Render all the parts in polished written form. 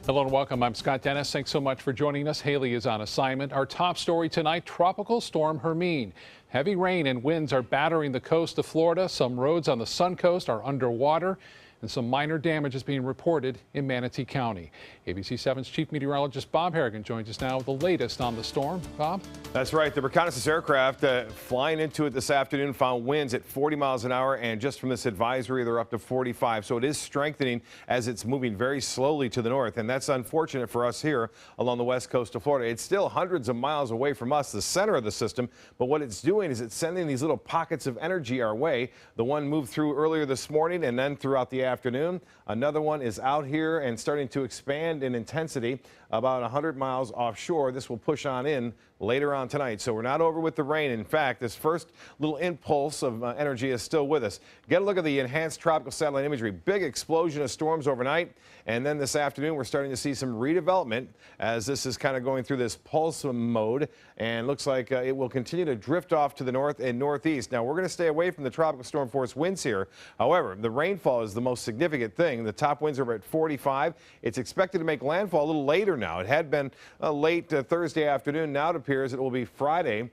Hello and welcome. I'm Scott Dennis. Thanks so much for joining us. Haley is on assignment. Our top story tonight, Tropical Storm Hermine. Heavy rain and winds are battering the coast of Florida. Some roads on the Sun Coast are underwater, and some minor damage is being reported in Manatee County. ABC 7's Chief Meteorologist Bob Harrigan joins us now with the latest on the storm. Bob? That's right. The reconnaissance aircraft flying into it this afternoon found winds at 40 miles an hour, and just from this advisory, they're up to 45. So it is strengthening as it's moving very slowly to the north, and that's unfortunate for us here along the west coast of Florida. It's still hundreds of miles away from us, the center of the system, but what it's doing is it's sending these little pockets of energy our way. The one moved through earlier this morning and then throughout the afternoon. Another one is out here and starting to expand in intensity about 100 miles offshore. This will push on in later on tonight. So we're not over with the rain. In fact, this first little impulse of energy is still with us. Get a look at the enhanced tropical satellite imagery. Big explosion of storms overnight. And then this afternoon, we're starting to see some redevelopment as this is kind of going through this pulse mode, and looks like it will continue to drift off to the north and northeast. Now, we're going to stay away from the tropical storm force winds here. However, the rainfall is the most significant thing. The top winds are at 45. It's expected to make landfall a little later now. It had been late Thursday afternoon. Now it appears it will be Friday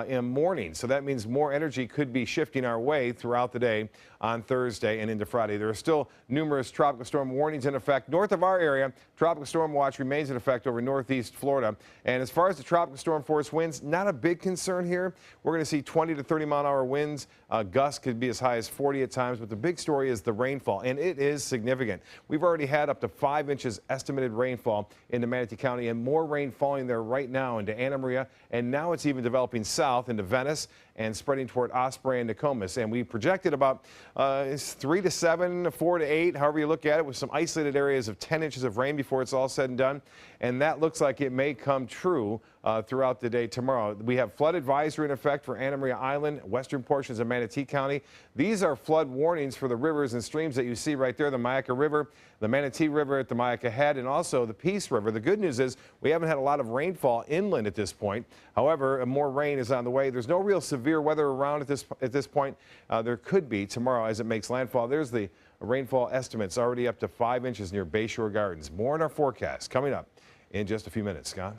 in morning. So that means more energy could be shifting our way throughout the day on Thursday and into Friday. There are still numerous tropical storm warnings in effect. North of our area, tropical storm watch remains in effect over northeast Florida. And as far as the tropical storm force winds, not a big concern here. We're going to see 20 to 30 mile an hour winds. Gusts could be as high as 40 at times. But the big story is the rainfall, and it is significant. We've already had up to 5 inches estimated rainfall into Manatee County, and more rain falling there right now into Anna Maria. And now it's even developing south into Venice and spreading toward Osprey and Nokomis. And we projected about 3 to 7, 4 to 8, however you look at it, with some isolated areas of 10 inches of rain before it's all said and done. And that looks like it may come true throughout the day tomorrow. We have flood advisory in effect for Anna Maria Island, western portions of Manatee County. These are flood warnings for the rivers and streams that you see right there, the Myakka River, the Manatee River at the Myakka Head, and also the Peace River. The good news is we haven't had a lot of rainfall inland at this point. However, more rain is on the way. There's no real severe weather around at this point. There could be tomorrow as it makes landfall. There's the rainfall estimates already up to 5 inches near Bayshore Gardens. More in our forecast coming up in just a few minutes. Scott?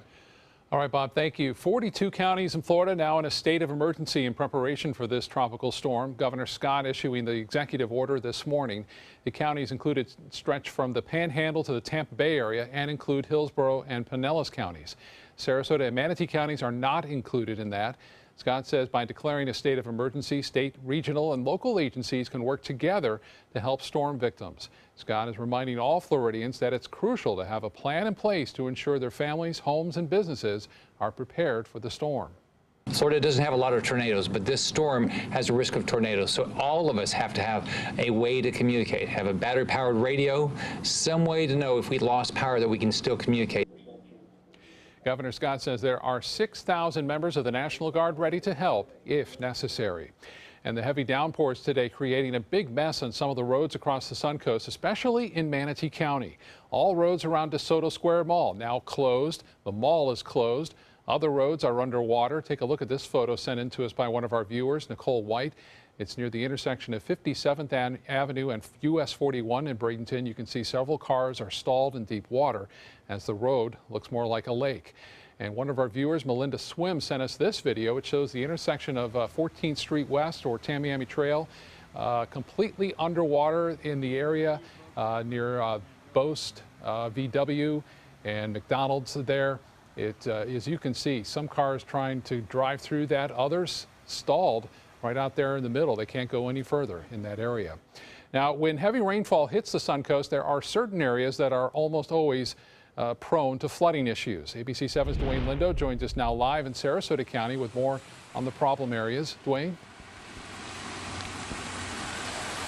All right, Bob, thank you. 42 counties in Florida now in a state of emergency in preparation for this tropical storm. Governor Scott issuing the executive order this morning. The counties included stretch from the Panhandle to the Tampa Bay area and include Hillsborough and Pinellas counties. Sarasota and Manatee counties are not included in that. Scott says by declaring a state of emergency, state, regional, and local agencies can work together to help storm victims. Scott is reminding all Floridians that it's crucial to have a plan in place to ensure their families, homes, and businesses are prepared for the storm. Florida doesn't have a lot of tornadoes, but this storm has a risk of tornadoes. So all of us have to have a way to communicate, have a battery-powered radio, some way to know if we lost power that we can still communicate. Governor Scott says there are 6,000 members of the National Guard ready to help if necessary. And the heavy downpours today creating a big mess on some of the roads across the Sun Coast, especially in Manatee County. All roads around DeSoto Square Mall now closed. The mall is closed. Other roads are underwater. Take a look at this photo sent in to us by one of our viewers, Nicole White. It's near the intersection of 57th Avenue and US 41 in Bradenton. You can see several cars are stalled in deep water as the road looks more like a lake. And one of our viewers, Melinda Swim, sent us this video. It shows the intersection of 14th Street West or Tamiami Trail completely underwater in the area near Boast, VW, and McDonald's there. As you can see, some cars trying to drive through that, others stalled right out there in the middle. They can't go any further in that area. Now, when heavy rainfall hits the Sun Coast, there are certain areas that are almost always prone to flooding issues. ABC 7's Dwayne Lindo joins us now live in Sarasota County with more on the problem areas. Dwayne?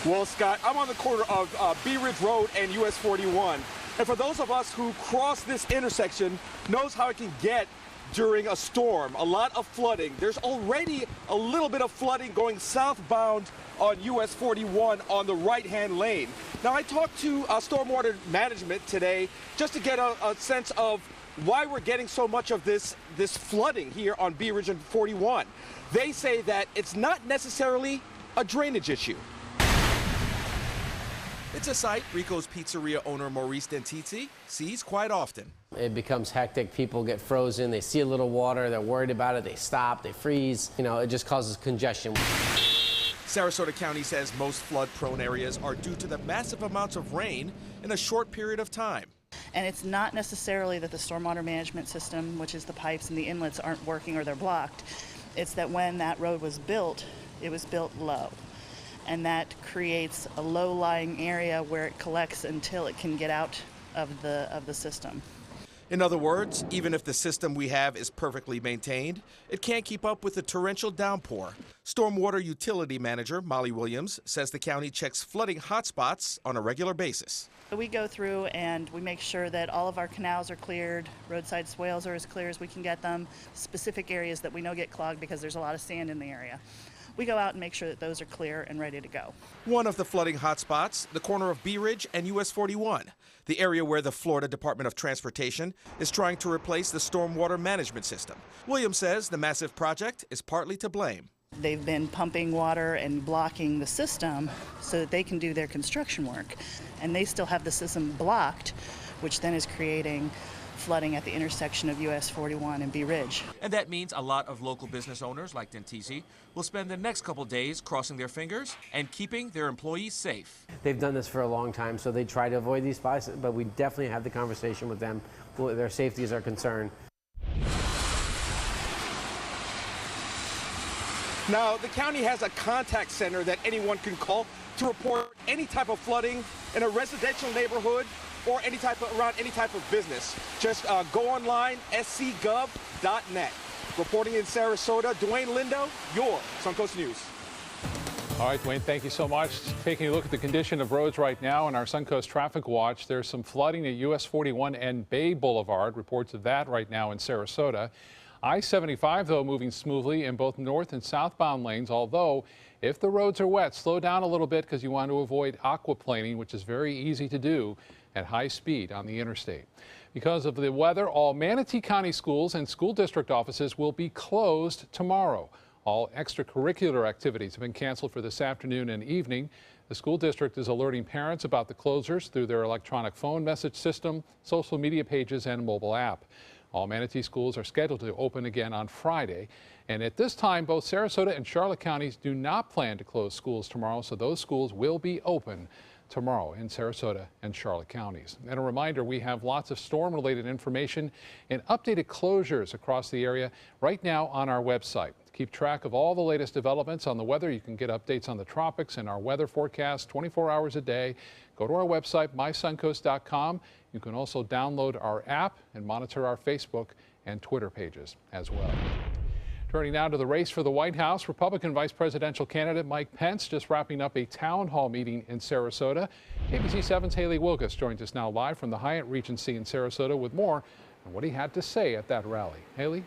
Well, Scott, I'm on the corner of Bee Ridge Road and US 41. And for those of us who cross this intersection knows how it can get during a storm, a lot of flooding. There's already a little bit of flooding going southbound on US 41 on the right-hand lane. Now, I talked to Stormwater Management today just to get a sense of why we're getting so much of this flooding here on Bee Ridge and 41. They say that it's not necessarily a drainage issue. It's a sight Rico's Pizzeria owner Maurice Dentizzi sees quite often. It becomes hectic. People get frozen. They see a little water. They're worried about it. They stop. They freeze. You know, it just causes congestion. Sarasota County says most flood-prone areas are due to the massive amounts of rain in a short period of time. And it's not necessarily that the stormwater management system, which is the pipes and the inlets, aren't working or they're blocked. It's that when that road was built, it was built low. And that creates a low-lying area where it collects until it can get out of the system. In other words, even if the system we have is perfectly maintained, it can't keep up with the torrential downpour. Stormwater Utility Manager Molly Williams says the county checks flooding hotspots on a regular basis. We go through and we make sure that all of our canals are cleared, roadside swales are as clear as we can get them, specific areas that we know get clogged because there's a lot of sand in the area. We go out and make sure that those are clear and ready to go. One of the flooding hotspots, the corner of Bee Ridge and US 41, the area where the Florida Department of Transportation is trying to replace the stormwater management system. Williams says the massive project is partly to blame. They've been pumping water and blocking the system so that they can do their construction work. And they still have the system blocked, which then is creating flooding at the intersection of US 41 and Bee Ridge. And that means a lot of local business owners like Dentizzi will spend the next couple days crossing their fingers and keeping their employees safe. They've done this for a long time, so they try to avoid these spots, but we definitely have the conversation with them. Their safety is our concern. Now, the county has a contact center that anyone can call to report any type of flooding in a residential neighborhood or around any type of business. Just go online, scgov.net. Reporting in Sarasota, Dwayne Lindo, your Suncoast News. All right, Dwayne, thank you so much. Taking a look at the condition of roads right now in our Suncoast Traffic Watch, there's some flooding at US 41 and Bay Boulevard. Reports of that right now in Sarasota. I-75, though, moving smoothly in both north and southbound lanes, although if the roads are wet, slow down a little bit because you want to avoid aquaplaning, which is very easy to do at high speed on the interstate. Because of the weather, all Manatee County schools and school district offices will be closed tomorrow. All extracurricular activities have been canceled for this afternoon and evening. The school district is alerting parents about the closures through their electronic phone message system, social media pages, and mobile app. All Manatee schools are scheduled to open again on Friday. And at this time, both Sarasota and Charlotte counties do not plan to close schools tomorrow, so those schools will be open tomorrow in Sarasota and Charlotte counties. And a reminder, we have lots of storm-related information and updated closures across the area right now on our website. To keep track of all the latest developments on the weather, you can get updates on the tropics and our weather forecast 24 hours a day. Go to our website, mysuncoast.com. You can also download our app and monitor our Facebook and Twitter pages as well. Turning now to the race for the White House, Republican vice presidential candidate Mike Pence just wrapping up a town hall meeting in Sarasota. ABC 7's Haley Wilgus joins us now live from the Hyatt Regency in Sarasota with more on what he had to say at that rally. Haley?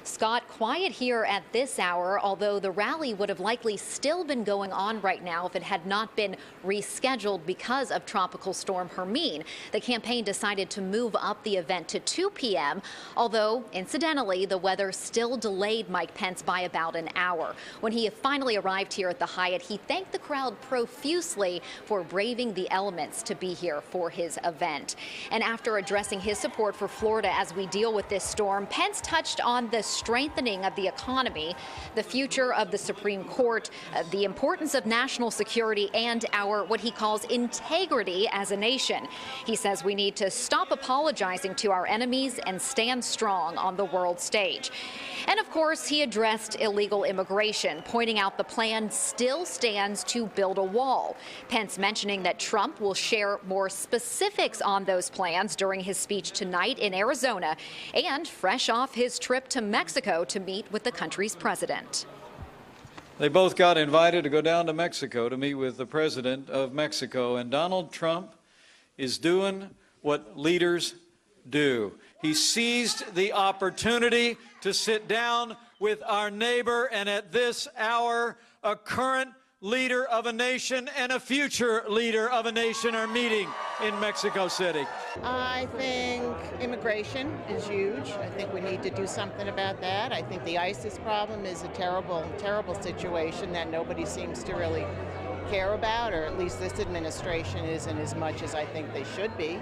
Scott, quiet here at this hour, although the rally would have likely still been going on right now if it had not been rescheduled because of Tropical Storm Hermine. The campaign decided to move up the event to 2 p.m., although, incidentally, the weather still delayed Mike Pence by about an hour. When he finally arrived here at the Hyatt, he thanked the crowd profusely for braving the elements to be here for his event. And after addressing his support for Florida as we deal with this storm, Pence touched on the strengthening of the economy, the future of the Supreme Court, the importance of national security, and our what he calls integrity as a nation. He says we need to stop apologizing to our enemies and stand strong on the world stage. And of course, he addressed illegal immigration, pointing out the plan still stands to build a wall. Pence mentioning that Trump will share more specifics on those plans during his speech tonight in Arizona, and fresh off his trip to Mexico to meet with the country's president. They both got invited to go down to Mexico to meet with the president of Mexico, and Donald Trump is doing what leaders do. He seized the opportunity to sit down with our neighbor, and at this hour, a current leader of a nation and a future leader of a nation are meeting in Mexico City. I think immigration is huge. I think we need to do something about that. I think the ISIS problem is a terrible, terrible situation that nobody seems to really care about, or at least this administration isn't as much as I think they should be.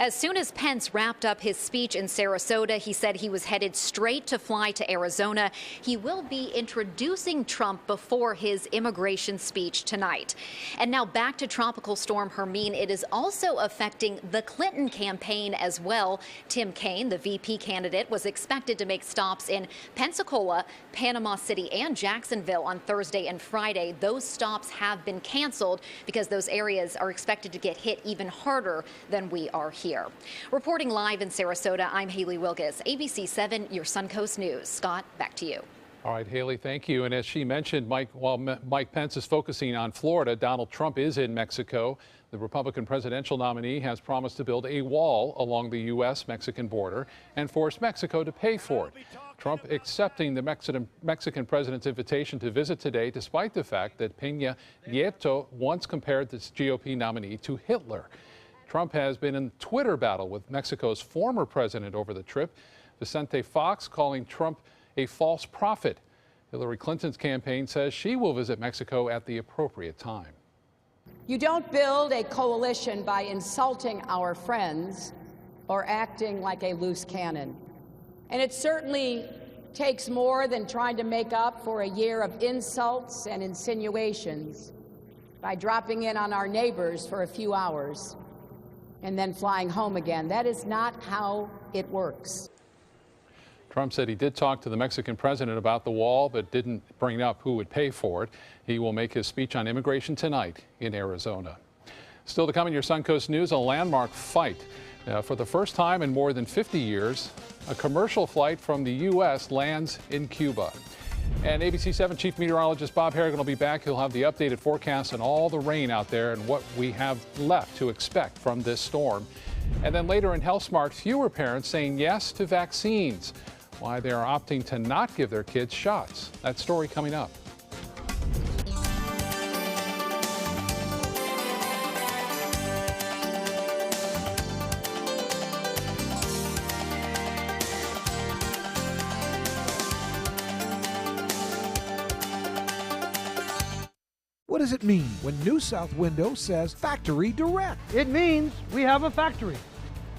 As soon as Pence wrapped up his speech in Sarasota, he said he was headed straight to fly to Arizona. He will be introducing Trump before his immigration speech tonight. And now back to Tropical Storm Hermine. It is also affecting the Clinton campaign as well. Tim Kaine, the VP candidate, was expected to make stops in Pensacola, Panama City, and Jacksonville on Thursday and Friday. Those stops have been canceled because those areas are expected to get hit even harder than we are here. Reporting live in Sarasota, I'm Haley Wilkes, ABC 7, your Suncoast News. Scott, back to you. All right, Haley, thank you. And as she mentioned, while Mike Pence is focusing on Florida, Donald Trump is in Mexico. The Republican presidential nominee has promised to build a wall along the U.S.-Mexican border and force Mexico to pay for it. Trump accepting the Mexican president's invitation to visit today, despite the fact that Peña Nieto once compared this GOP nominee to Hitler. Trump has been in a Twitter battle with Mexico's former president over the trip, Vicente Fox calling Trump a false prophet. Hillary Clinton's campaign says she will visit Mexico at the appropriate time. You don't build a coalition by insulting our friends or acting like a loose cannon. And it certainly takes more than trying to make up for a year of insults and insinuations by dropping in on our neighbors for a few hours and then flying home again. That is not how it works. Trump said he did talk to the Mexican president about the wall, but didn't bring up who would pay for it. He will make his speech on immigration tonight in Arizona. Still to come in your Suncoast News, a landmark fight. For the first time in more than 50 years, a commercial flight from the U.S. lands in Cuba. And ABC 7 Chief Meteorologist Bob Harrigan will be back. He'll have the updated forecast and all the rain out there and what we have left to expect from this storm. And then later in Health Smart, fewer parents saying yes to vaccines. Why they are opting to not give their kids shots. That story coming up. What does it mean when New South Window says Factory Direct? It means we have a factory.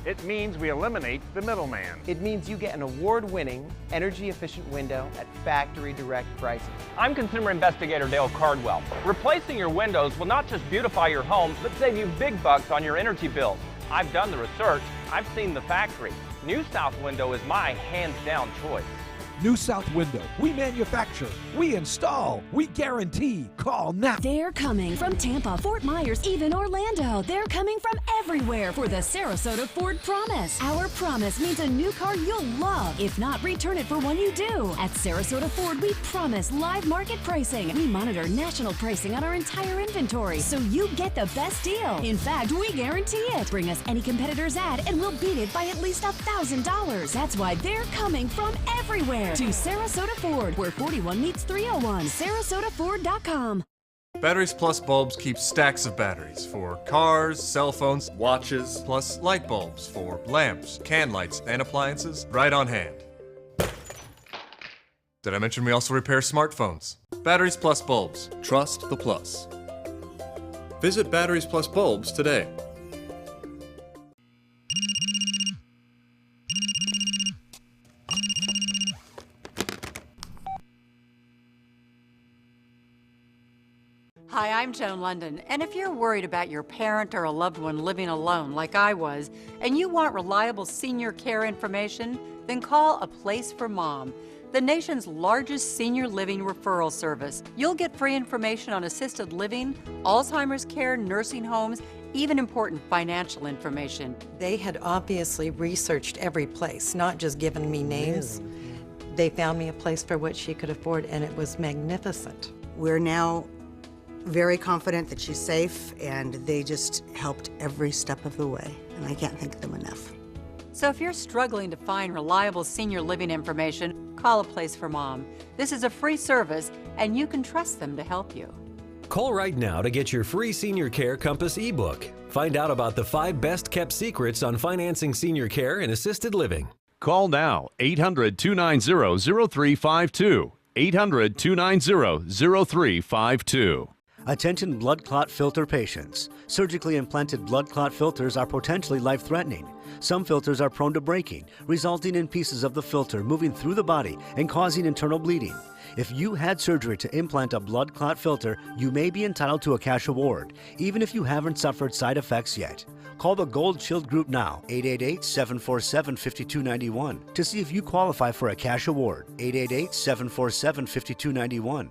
It means we eliminate the middleman. It means you get an award-winning, energy-efficient window at factory direct pricing. I'm consumer investigator Dale Cardwell. Replacing your windows will not just beautify your home, but save you big bucks on your energy bills. I've done the research. I've seen the factory. New South Window is my hands-down choice. New South Window. We manufacture, we install, we guarantee. Call now. They're coming from Tampa, Fort Myers, even Orlando. They're coming from everywhere for the Sarasota Ford Promise. Our promise means a new car you'll love. If not, return it for one you do. At Sarasota Ford, we promise live market pricing. We monitor national pricing on our entire inventory, so you get the best deal. In fact, we guarantee it. Bring us any competitor's ad, and we'll beat it by at least $1,000. That's why they're coming from everywhere. To Sarasota Ford, where 41 meets 301. SarasotaFord.com. Batteries Plus bulbs keep stacks of batteries for cars, cell phones, watches, plus light bulbs for lamps, can lights, and appliances right on hand. Did I mention we also repair smartphones? Batteries Plus bulbs. Trust the plus. Visit Batteries Plus bulbs today. Hi, I'm Joan London, and if you're worried about your parent or a loved one living alone like I was, and you want reliable senior care information, then call A Place for Mom, the nation's largest senior living referral service. You'll get free information on assisted living, Alzheimer's care, nursing homes, even important financial information. They had obviously researched every place, not just given me names. They found me a place for what she could afford, and it was magnificent. We're now very confident that she's safe, and they just helped every step of the way, and I can't thank them enough. So if you're struggling to find reliable senior living information, call A Place for Mom. This is a free service, and you can trust them to help you. Call right now to get your free Senior Care Compass ebook. Find out about the 5 best-kept secrets on financing senior care and assisted living. Call now, 800-290-0352. 800-290-0352. Attention blood clot filter patients. Surgically implanted blood clot filters are potentially life-threatening. Some filters are prone to breaking, resulting in pieces of the filter moving through the body and causing internal bleeding. If you had surgery to implant a blood clot filter, you may be entitled to a cash award, even if you haven't suffered side effects yet. Call the Gold Shield Group now, 888-747-5291, to see if you qualify for a cash award, 888-747-5291.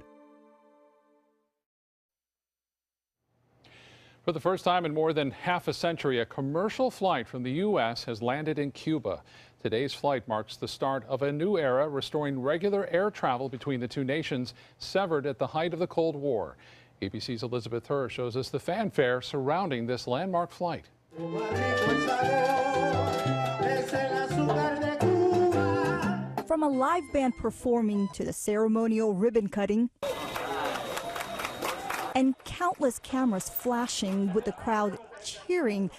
For the first time in more than half a century, a commercial flight from the U.S. has landed in Cuba. Today's flight marks the start of a new era, restoring regular air travel between the two nations severed at the height of the Cold War. ABC's Elizabeth Herr shows us the fanfare surrounding this landmark flight. From a live band performing to the ceremonial ribbon cutting, and countless cameras flashing with the crowd cheering.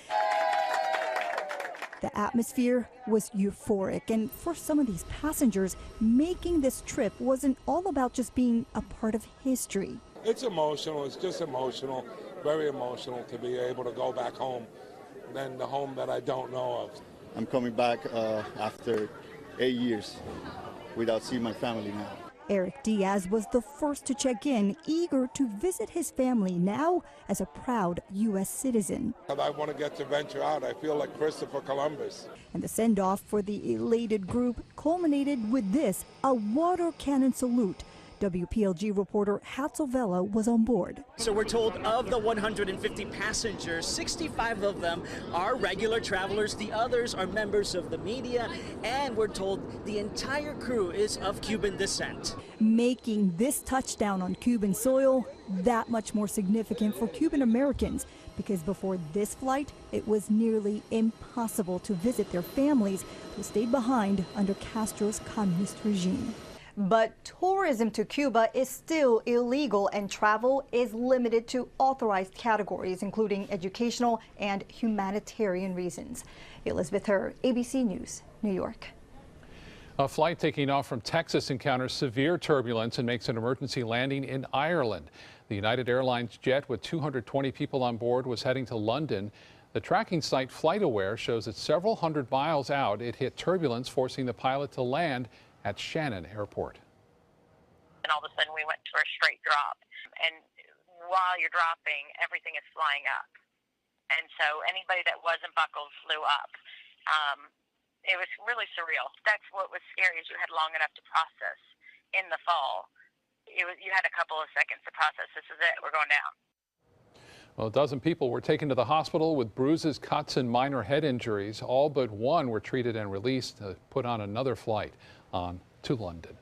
The atmosphere was euphoric, and for some of these passengers, making this trip wasn't all about just being a part of history. It's emotional, it's just emotional, very emotional to be able to go back home, than the home that I don't know of. I'm coming back after 8 years without seeing my family now. Eric Diaz was the first to check in, eager to visit his family now as a proud U.S. citizen. I want to get to venture out. I feel like Christopher Columbus. And the send-off for the elated group culminated with this, a water cannon salute. WPLG reporter Hatzel Vela was on board. So we're told of the 150 passengers, 65 of them are regular travelers. The others are members of the media. And we're told the entire crew is of Cuban descent. Making this touchdown on Cuban soil that much more significant for Cuban Americans, because before this flight, it was nearly impossible to visit their families who stayed behind under Castro's communist regime. But tourism to Cuba is still illegal, and travel is limited to authorized categories, including educational and humanitarian reasons. Elizabeth Herr, ABC News, New York. A flight taking off from Texas encounters severe turbulence and makes an emergency landing in Ireland. The United Airlines jet with 220 people on board was heading to London. The tracking site FlightAware shows that several hundred miles out, it hit turbulence, forcing the pilot to land at Shannon Airport. And all of a sudden we went to a straight drop. And while you're dropping, everything is flying up. And so anybody that wasn't buckled flew up. It was really surreal. That's what was scary, is you had long enough to process in the fall. You had a couple of seconds to process. This is it. We're going down. Well, a dozen people were taken to the hospital with bruises, cuts, and minor head injuries. All but one were treated and released to put on another flight on to London.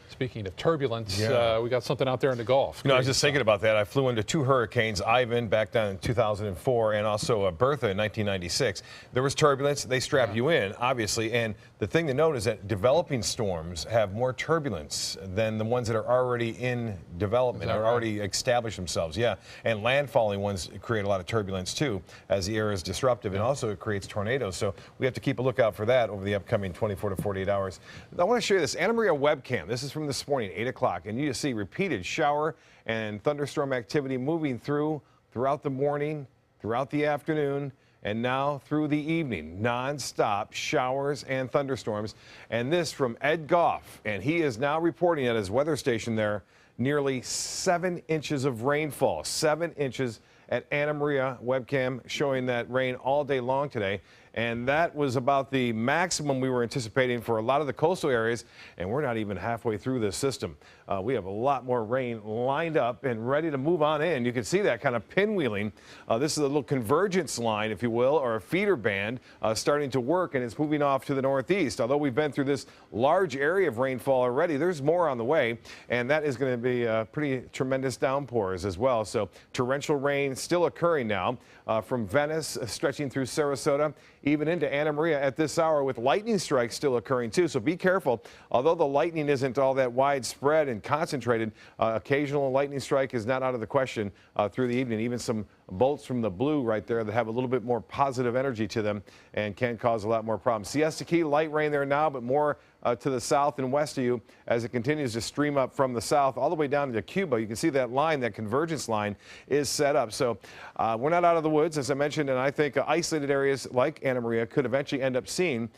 Speaking of turbulence, we got something out there in the Gulf. You know, I was just thinking about that. I flew into two hurricanes, Ivan back down in 2004 and also Bertha in 1996. There was turbulence. They strap you in, obviously. And the thing to note is that developing storms have more turbulence than the ones that are already in development, or already established themselves. Yeah. And landfalling ones create a lot of turbulence, too, as the air is disruptive. And also it creates tornadoes. So we have to keep a lookout for that over the upcoming 24 to 48 hours. I want to show you this Anna Maria webcam. This is from this morning, 8 o'clock, and you just see repeated shower and thunderstorm activity moving throughout the morning, throughout the afternoon, and now through the evening. Non-stop showers and thunderstorms. And this from Ed Goff, and he is now reporting at his weather station there, nearly 7 inches of rainfall. 7 inches at Anna Maria webcam, showing that rain all day long today. And that was about the maximum we were anticipating for a lot of the coastal areas, and we're not even halfway through this system. We have a lot more rain lined up and ready to move on in. You can see that kind of pinwheeling. This is a little convergence line, if you will, or a feeder band starting to work, and it's moving off to the northeast. Although we've been through this large area of rainfall already, there's more on the way, and that is going to be pretty tremendous downpours as well. So torrential rain still occurring now from Venice stretching through Sarasota, even into Anna Maria at this hour, with lightning strikes still occurring too. So be careful. Although the lightning isn't all that widespread and concentrated, occasional lightning strike is not out of the question through the evening. Even some bolts from the blue right there that have a little bit more positive energy to them and can cause a lot more problems. Siesta Key, light rain there now, but more to the south and west of you as it continues to stream up from the south all the way down to Cuba. You can see that line, that convergence line, is set up. So we're not out of the woods, as I mentioned, and I think isolated areas like Anna Maria could eventually end up seeing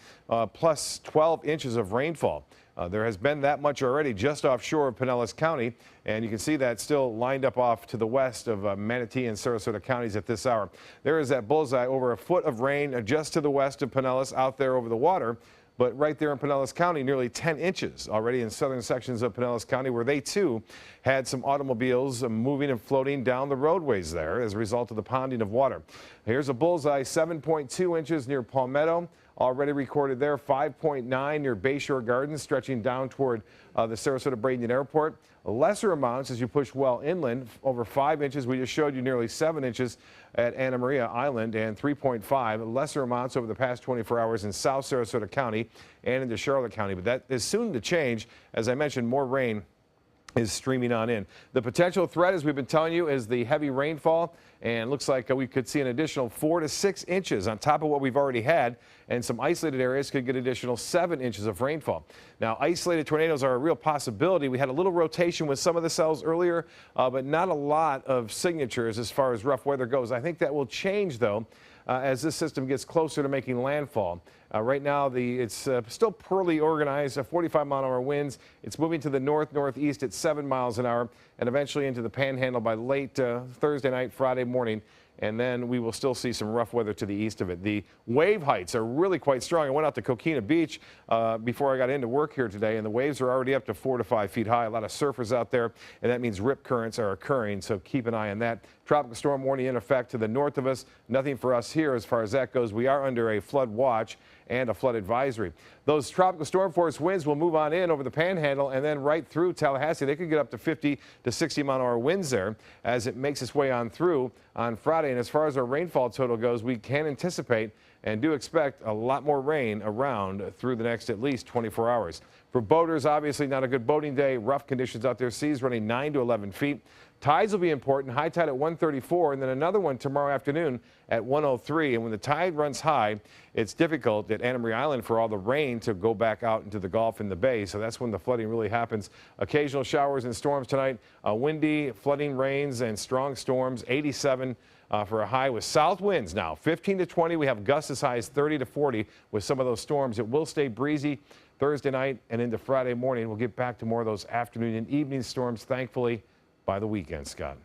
plus 12 inches of rainfall. There has been that much already just offshore of Pinellas County, and you can see that still lined up off to the west of Manatee and Sarasota counties at this hour. There is that bullseye, over a foot of rain just to the west of Pinellas out there over the water. But right there in Pinellas County, nearly 10 inches already in southern sections of Pinellas County, where they too had some automobiles moving and floating down the roadways there as a result of the ponding of water. Here's a bullseye, 7.2 inches near Palmetto. Already recorded there, 5.9 near Bayshore Gardens, stretching down toward the Sarasota-Bradenton Airport. Lesser amounts as you push well inland, over 5 inches. We just showed you nearly 7 inches at Anna Maria Island and 3.5. Lesser amounts over the past 24 hours in South Sarasota County and into Charlotte County. But that is soon to change. As I mentioned, more rain is streaming on in. The potential threat, as we've been telling you, is the heavy rainfall, and looks like we could see an additional 4 to 6 inches on top of what we've already had, and some isolated areas could get additional 7 inches of rainfall. Now, isolated tornadoes are a real possibility. We had a little rotation with some of the cells earlier, but not a lot of signatures as far as rough weather goes. I think that will change, though, as this system gets closer to making landfall. Right now, it's still poorly organized, 45-mile-an-hour winds. It's moving to the north-northeast at 7 miles an hour and eventually into the panhandle by late Thursday night, Friday morning. And then we will still see some rough weather to the east of it. The wave heights are really quite strong. I went out to Coquina Beach before I got into work here today, and the waves are already up to 4 to 5 feet high. A lot of surfers out there, and that means rip currents are occurring, so keep an eye on that. Tropical storm warning in effect to the north of us. Nothing for us here as far as that goes. We are under a flood watch and a flood advisory. Those tropical storm force winds will move on in over the panhandle and then right through Tallahassee. They could get up to 50 to 60-mile-an-hour winds there as it makes its way on through on Friday. And as far as our rainfall total goes, we can anticipate and do expect a lot more rain around through the next at least 24 hours. For boaters, obviously not a good boating day. Rough conditions out there. Seas running 9 to 11 feet. Tides will be important. High tide at 1:34, and then another one tomorrow afternoon at 1:03. And when the tide runs high, it's difficult at Anna Maria Island for all the rain to go back out into the Gulf and the Bay. So that's when the flooding really happens. Occasional showers and storms tonight. Windy, flooding rains, and strong storms. 87 for a high with south winds now. 15 to 20. We have gusts as high as 30 to 40 with some of those storms. It will stay breezy Thursday night and into Friday morning. We'll get back to more of those afternoon and evening storms, thankfully, by the weekend, Scott.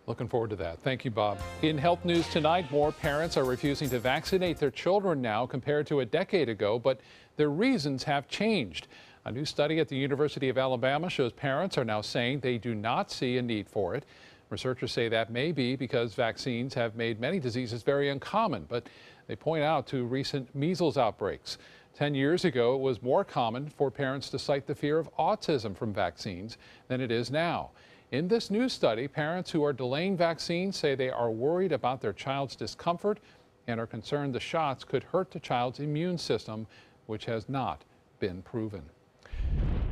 Looking forward to that. Thank you, Bob. In health news tonight, more parents are refusing to vaccinate their children now compared to a decade ago, but their reasons have changed. A new study at the University of Alabama shows parents are now saying they do not see a need for it. Researchers say that may be because vaccines have made many diseases very uncommon, but they point out to recent measles outbreaks. 10 years ago, it was more common for parents to cite the fear of autism from vaccines than it is now. In this new study, parents who are delaying vaccines say they are worried about their child's discomfort and are concerned the shots could hurt the child's immune system, which has not been proven.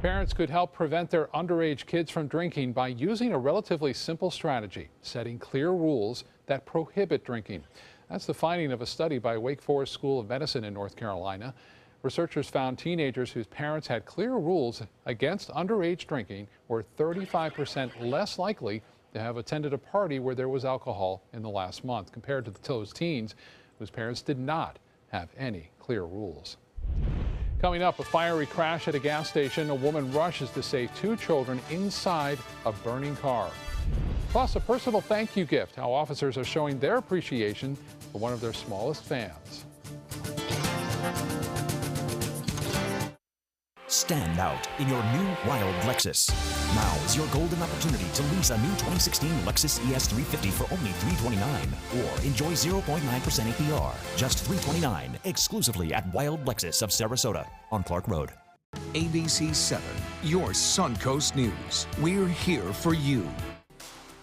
Parents could help prevent their underage kids from drinking by using a relatively simple strategy, setting clear rules that prohibit drinking. That's the finding of a study by Wake Forest School of Medicine in North Carolina. Researchers found teenagers whose parents had clear rules against underage drinking were 35% less likely to have attended a party where there was alcohol in the last month compared to those teens whose parents did not have any clear rules. Coming up, a fiery crash at a gas station. A woman rushes to save 2 children inside a burning car. Plus, a personal thank you gift, how officers are showing their appreciation for one of their smallest fans. Stand out in your new wild Lexus. Now is your golden opportunity to lease a new 2016 Lexus ES350 for only $329, or enjoy 0.9% APR, just $329, exclusively at Wild Lexus of Sarasota on Clark Road. ABC 7, your Suncoast News. We're here for you.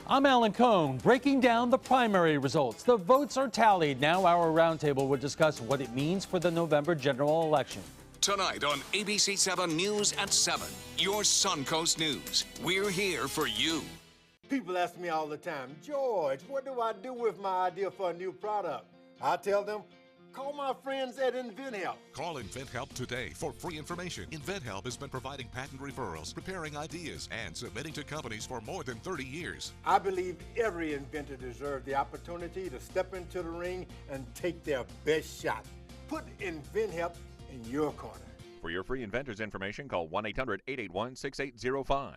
I'm Alan Cohn, breaking down the primary results. The votes are tallied. Now our roundtable will discuss what it means for the November general election. Tonight on ABC 7 News at 7, your Suncoast News. We're here for you. People ask me all the time, George, what do I do with my idea for a new product? I tell them, Call my friends at InventHelp. Call InventHelp today for free information. InventHelp has been providing patent referrals, preparing ideas, and submitting to companies for more than 30 years. I believe every inventor deserves the opportunity to step into the ring and take their best shot. Put InventHelp in your corner. For your free inventors information, call 1-800-881-6805.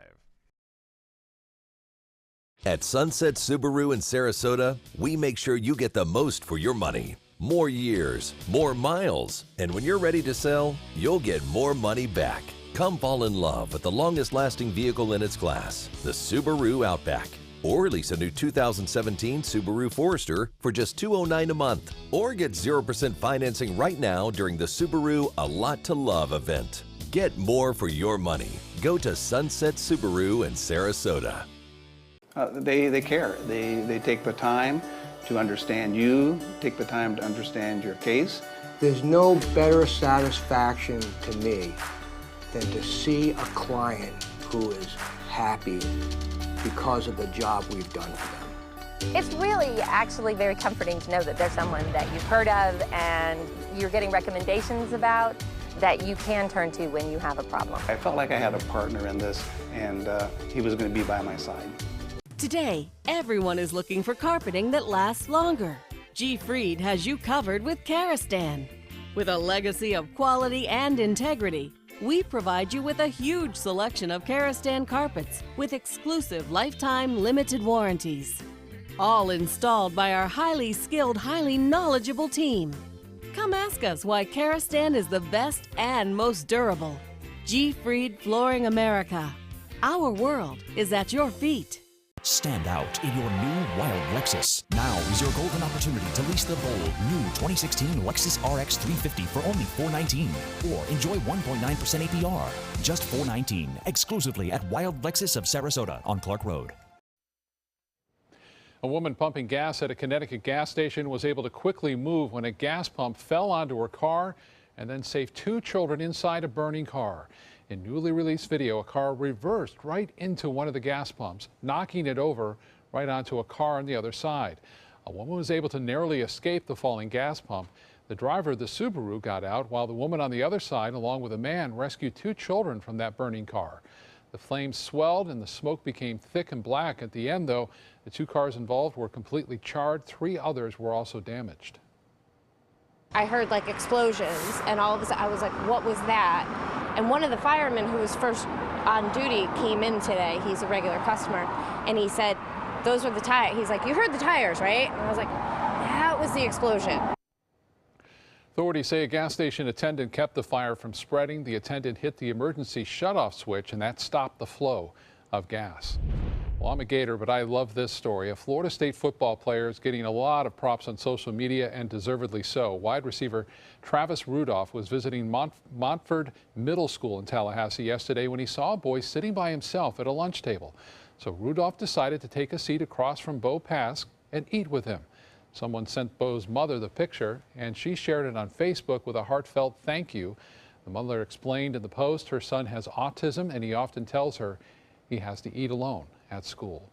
At Sunset Subaru in Sarasota, we make sure you get the most for your money. More years, more miles, and when you're ready to sell, you'll get more money back. Come fall in love with the longest-lasting vehicle in its class, the Subaru Outback. Or lease a new 2017 Subaru Forester for just $209 a month. Or get 0% financing right now during the Subaru A Lot to Love event. Get more for your money. Go to Sunset Subaru in Sarasota. They care. They take the time to understand you, take the time to understand your case. There's no better satisfaction to me than to see a client who is happy because of the job we've done for them. It's really actually very comforting to know that there's someone that you've heard of and you're getting recommendations about that you can turn to when you have a problem. I felt like I had a partner in this, and he was going to be by my side. Today, everyone is looking for carpeting that lasts longer. G. Fried has you covered with Karastan. With a legacy of quality and integrity, we provide you with a huge selection of Karastan carpets with exclusive lifetime limited warranties. All installed by our highly skilled, highly knowledgeable team. Come ask us why Karastan is the best and most durable. G. Fried Flooring America. Our world is at your feet. Stand out in your new wild Lexus. Now is your golden opportunity to lease the bold new 2016 Lexus RX 350 for only $419, or enjoy 1.9% APR, just $419, exclusively at Wild Lexus of Sarasota on Clark Road. A woman pumping gas at a Connecticut gas station was able to quickly move when a gas pump fell onto her car and then saved 2 children inside a burning car. In newly released video, a car reversed right into one of the gas pumps, knocking it over right onto a car on the other side. A woman was able to narrowly escape the falling gas pump. The driver of the Subaru got out, while the woman on the other side, along with a man, rescued 2 children from that burning car. The flames swelled and the smoke became thick and black. At the end, though, the 2 cars involved were completely charred. 3 others were also damaged. I heard like explosions, and all of a sudden I was like, what was that? And one of the firemen who was first on duty came in today. He's a regular customer, and he said, those were the tires. He's like, you heard the tires, right? And I was like, that was the explosion. Authorities say a gas station attendant kept the fire from spreading. The attendant hit the emergency shutoff switch, and that stopped the flow of gas. Well, I'm a Gator, but I love this story. A Florida State football player is getting a lot of props on social media, and deservedly so. Wide receiver Travis Rudolph was visiting Montford Middle School in Tallahassee yesterday when he saw a boy sitting by himself at a lunch table. So Rudolph decided to take a seat across from Bo Pask and eat with him. Someone sent Bo's mother the picture, and she shared it on Facebook with a heartfelt thank you. The mother explained in the post her son has autism, and he often tells her he has to eat alone at school.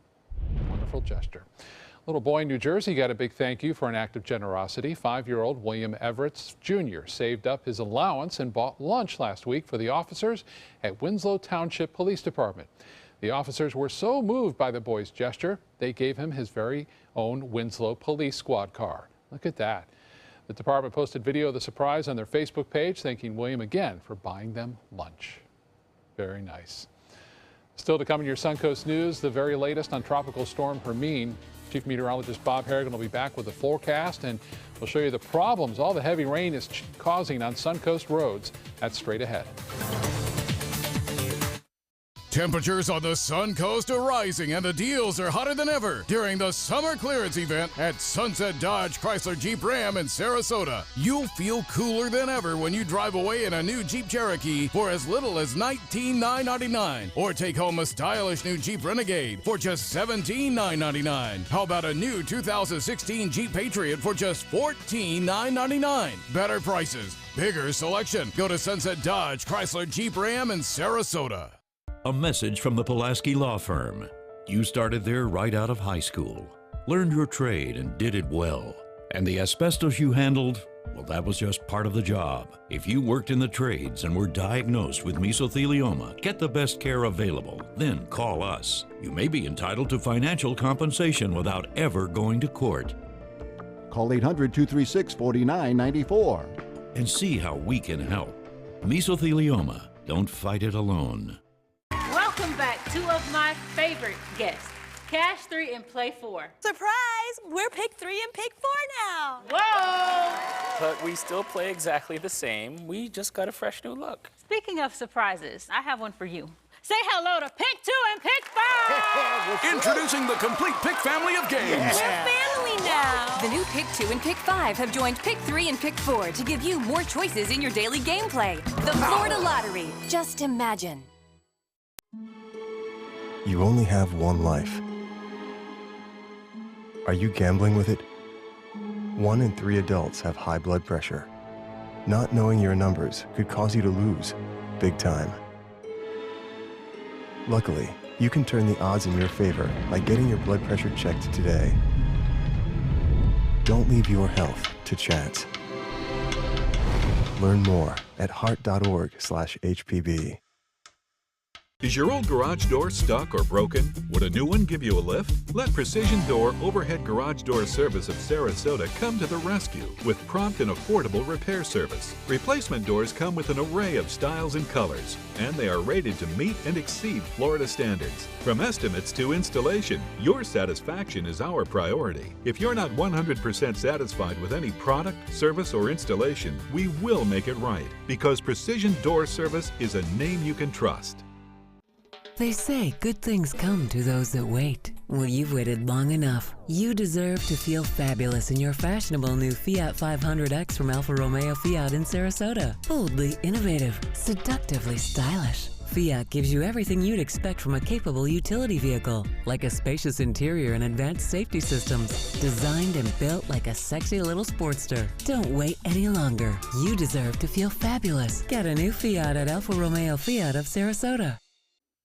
Wonderful gesture. A little boy in New Jersey got a big thank you for an act of generosity. 5-year-old William Everett Jr. saved up his allowance and bought lunch last week for the officers at Winslow Township Police Department. The officers were so moved by the boy's gesture, they gave him his very own Winslow Police Squad car. Look at that. The department posted video of the surprise on their Facebook page, thanking William again for buying them lunch. Very nice. Still to come in your Suncoast News, the very latest on Tropical Storm Hermine. Chief Meteorologist Bob Harrigan will be back with the forecast, and we'll show you the problems all the heavy rain is causing on Suncoast roads. That's straight ahead. Temperatures on the Suncoast are rising, and the deals are hotter than ever during the summer clearance event at Sunset Dodge Chrysler Jeep Ram in Sarasota. You'll feel cooler than ever when you drive away in a new Jeep Cherokee for as little as $19,999, or take home a stylish new Jeep Renegade for just $17,999. How about a new 2016 Jeep Patriot for just $14,999? Better prices, bigger selection. Go to Sunset Dodge Chrysler Jeep Ram in Sarasota. A message from the Pulaski Law Firm. You started there right out of high school, learned your trade and did it well. And the asbestos you handled, Well, that was just part of the job. If you worked in the trades and were diagnosed with mesothelioma, get the best care available. Then call us. You may be entitled to financial compensation without ever going to court. Call 800-236-4994 and see how we can help. Mesothelioma. Don't fight it alone. Welcome back, two of my favorite guests. Cash 3 and Play 4. Surprise! We're Pick 3 and Pick 4 now. Whoa! But we still play exactly the same. We just got a fresh new look. Speaking of surprises, I have one for you. Say hello to Pick 2 and Pick 5! Introducing the complete Pick family of games. We're family now. The new Pick 2 and Pick 5 have joined Pick 3 and Pick 4 to give you more choices in your daily gameplay. The Florida Lottery. Just imagine. You only have one life. Are you gambling with it? 1 in 3 adults have high blood pressure. Not knowing your numbers could cause you to lose, big time. Luckily, you can turn the odds in your favor by getting your blood pressure checked today. Don't leave your health to chance. Learn more at heart.org/HPB. Is your old garage door stuck or broken? Would a new one give you a lift? Let Precision Door Overhead Garage Door Service of Sarasota come to the rescue with prompt and affordable repair service. Replacement doors come with an array of styles and colors, and they are rated to meet and exceed Florida standards. From estimates to installation, your satisfaction is our priority. If you're not 100% satisfied with any product, service, or installation, we will make it right, because Precision Door Service is a name you can trust. They say good things come to those that wait. Well, you've waited long enough. You deserve to feel fabulous in your fashionable new Fiat 500X from Alfa Romeo Fiat in Sarasota. Boldly innovative, seductively stylish. Fiat gives you everything you'd expect from a capable utility vehicle, like a spacious interior and advanced safety systems, designed and built like a sexy little Sportster. Don't wait any longer. You deserve to feel fabulous. Get a new Fiat at Alfa Romeo Fiat of Sarasota.